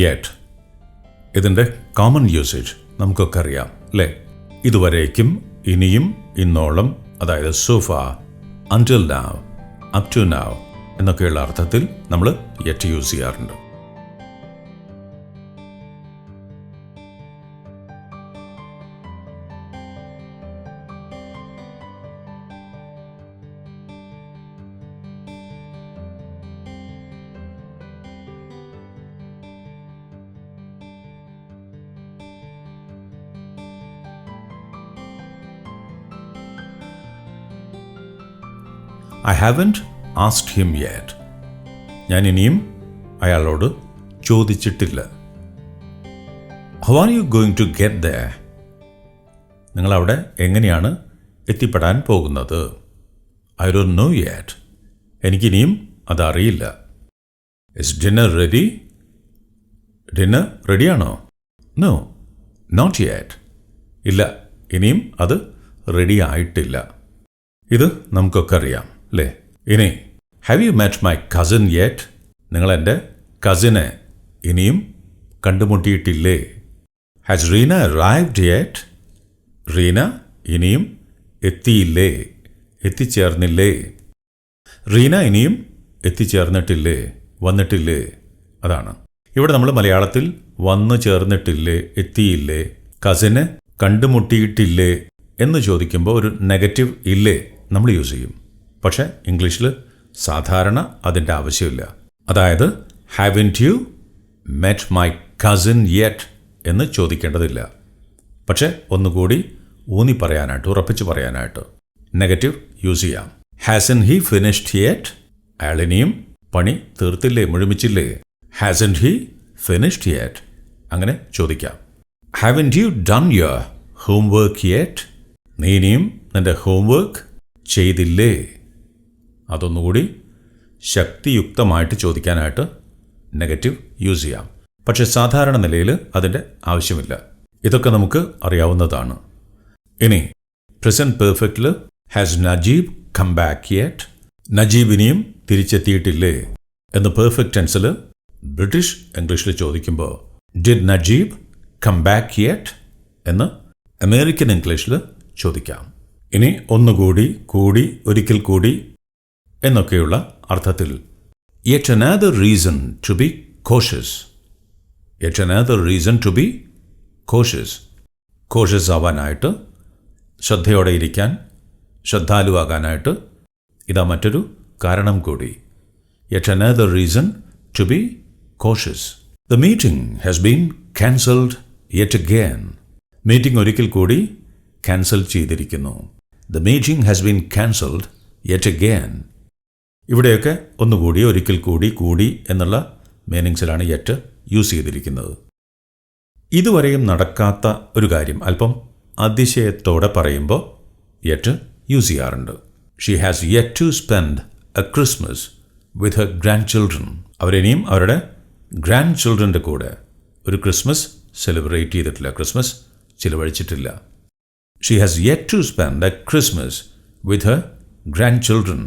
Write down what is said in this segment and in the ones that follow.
yet. ഇതിൻ്റെ common usage നമുക്കൊക്കെ അറിയാം അല്ലേ? ഇതുവരേക്കും, ഇനിയും, ഇന്നോളം, അതായത് so far, until now, up to now എന്നൊക്കെയുള്ള അർത്ഥത്തിൽ നമ്മൾ yet യൂസ് ചെയ്യാറുണ്ട്. I haven't asked him yet. ഞാൻ ഇനിയും അയാളോട് ചോദിച്ചിട്ടില്ല. How are you going to get there? നിങ്ങളവിടെ എങ്ങനെയാണ് എത്തിപ്പെടാൻ പോകുന്നത്? I don't know yet. എനിക്കിനിയും അതറിയില്ല. Is dinner ready? ഡിന്നർ റെഡിയാണോ? No, not yet. ഇല്ല, ഇനിയും അത് റെഡി ആയിട്ടില്ല. ഇത് നമുക്കൊക്കെ അറിയാം അല്ലേ? ഇനി have you met my cousin yet? നിങ്ങൾ എൻ്റെ കസിനെ ഇനിയും കണ്ടുമുട്ടിയിട്ടില്ലേ? Has Reena arrived yet? Reena ഇനിയും എത്തിയില്ലേ, എത്തിച്ചേർന്നില്ലേ? റീന ഇനിയും എത്തിച്ചേർന്നിട്ടില്ലേ, വന്നിട്ടില്ലേ? അതാണ് ഇവിടെ നമ്മൾ മലയാളത്തിൽ വന്നു ചേർന്നിട്ടില്ലേ, എത്തിയില്ലേ, കസിനെ കണ്ടുമുട്ടിയിട്ടില്ലേ എന്ന് ചോദിക്കുമ്പോൾ ഒരു നെഗറ്റീവ് ഇല്ലേ നമ്മൾ യൂസ് ചെയ്യും. പക്ഷേ ഇംഗ്ലീഷിൽ സാധാരണ അതിൻ്റെ ആവശ്യമില്ല. അതായത് haven't U met my cousin yet എന്ന് ചോദിക്കേണ്ടതില്ല. പക്ഷേ ഒന്നുകൂടി ഊന്നി പറയാനായിട്ട്, ഉറപ്പിച്ച് പറയാനായിട്ട് നെഗറ്റീവ് യൂസ് ചെയ്യാം. Hasn't he finished yet? അയാൾ ഇനിയും പണി തീർത്തില്ലേ, മുഴുമിച്ചില്ലേ? Hasn't he finished yet? അങ്ങനെ ചോദിക്കാം. Haven't you done your homework yet? നീ ഇനിയും നിൻ്റെ ഹോംവർക്ക് ചെയ്തില്ലേ? അതൊന്നുകൂടി ശക്തിയുക്തമായിട്ട് ചോദിക്കാനായിട്ട് നെഗറ്റീവ് യൂസ് ചെയ്യാം. പക്ഷെ സാധാരണ നിലയിൽ അതിൻ്റെ ആവശ്യമില്ല. ഇതൊക്കെ നമുക്ക് അറിയാവുന്നതാണ്. ഇനി പ്രസന്റ് പെർഫെക്റ്റിൽ has Najeeb come back yet? നജീബ് ഇനിയും തിരിച്ചെത്തിയിട്ടില്ലേ എന്ന് പെർഫെക്റ്റ് ടെൻസിൽ ബ്രിട്ടീഷ് ഇംഗ്ലീഷിൽ ചോദിക്കുമ്പോൾ did Najeeb come back yet എന്ന് അമേരിക്കൻ ഇംഗ്ലീഷിൽ ചോദിക്കാം. ഇനി ഒന്നുകൂടി, കൂടി, ഒരിക്കൽ കൂടി എന്നൊക്കെയുള്ള അർത്ഥത്തിൽ yet another reason to be cautious. yet another reason to be cautious. cautious ആവാനായിട്ട്, ശ്രദ്ധയോടെ ഇരിക്കാൻ, ശ്രദ്ധാലുവാകാനായിട്ട് ഇതാ മറ്റൊരു കാരണം കൂടി. yet another reason to be cautious. The meeting has been cancelled yet again. Meeting ഒരിക്കൽ കൂടി ക്യാൻസൽ ചെയ്തിരിക്കുന്നു. The meeting has been cancelled yet again. ഇവിടെയൊക്കെ ഒന്നുകൂടി, ഒരിക്കൽ കൂടി, കൂടി എന്നുള്ള മീനിങ്സിലാണ് യെറ്റ് യൂസ് ചെയ്തിരിക്കുന്നത്. ഇതുവരെയും നടക്കാത്ത ഒരു കാര്യം അല്പം അതിശയത്തോടെ പറയുമ്പോൾ യെറ്റ് യൂസ് ചെയ്യാറുണ്ട്. She has yet to spend a Christmas with her grandchildren. അവരിനിയും അവരുടെ ഗ്രാൻഡ് ചിൽഡ്രൻ്റെ കൂടെ ഒരു ക്രിസ്മസ് സെലിബ്രേറ്റ് ചെയ്തിട്ടില്ല, ക്രിസ്മസ് ചിലവഴിച്ചിട്ടില്ല. She has yet to spend a Christmas with her grandchildren.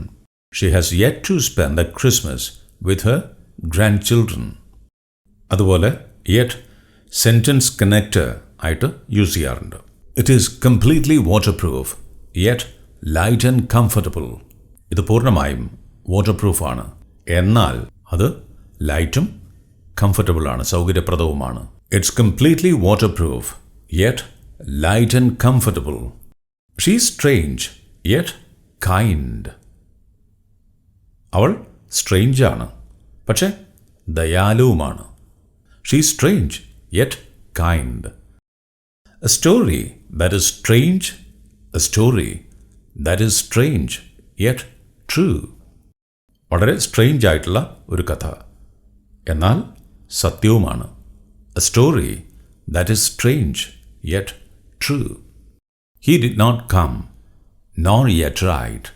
She has yet to spend a Christmas with her grandchildren. അതുപോലെ yet sentence connector ആയിട്ട് യൂസ് ചെയ്യാറുണ്ട്. It is completely waterproof, yet light and comfortable. ഇത് പൂർണ്ണമായും waterproof ആണ്, എന്നാൽ അത് ലൈറ്റും comfortable ആണ്, സൗകര്യപ്രദവുമാണ്. It's completely waterproof, yet light and comfortable. She's strange yet kind. അവൾ സ്ട്രേഞ്ച് ആണ്, പക്ഷെ ദയാലുവുമാണ്. She's strange yet kind. A story that is strange, a story that is strange yet true. വളരെ സ്ട്രേഞ്ച് ആയിട്ടുള്ള ഒരു കഥ, എന്നാൽ സത്യവുമാണ്. A story that is strange yet true. He did not come, nor yet write.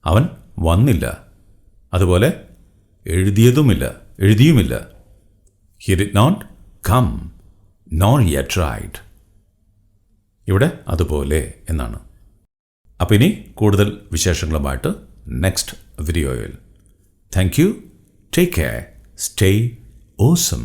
അവൻ വന്നില്ല, അതുപോലെ എഴുതിയുമില്ല. He did not come, nor yet write. ഇവിടെ അതുപോലെ എന്നാണ്. അപ്പം ഇനി കൂടുതൽ വിശേഷങ്ങളുമായിട്ട് നെക്സ്റ്റ് വീഡിയോയിൽ. Thank you, take care, stay awesome.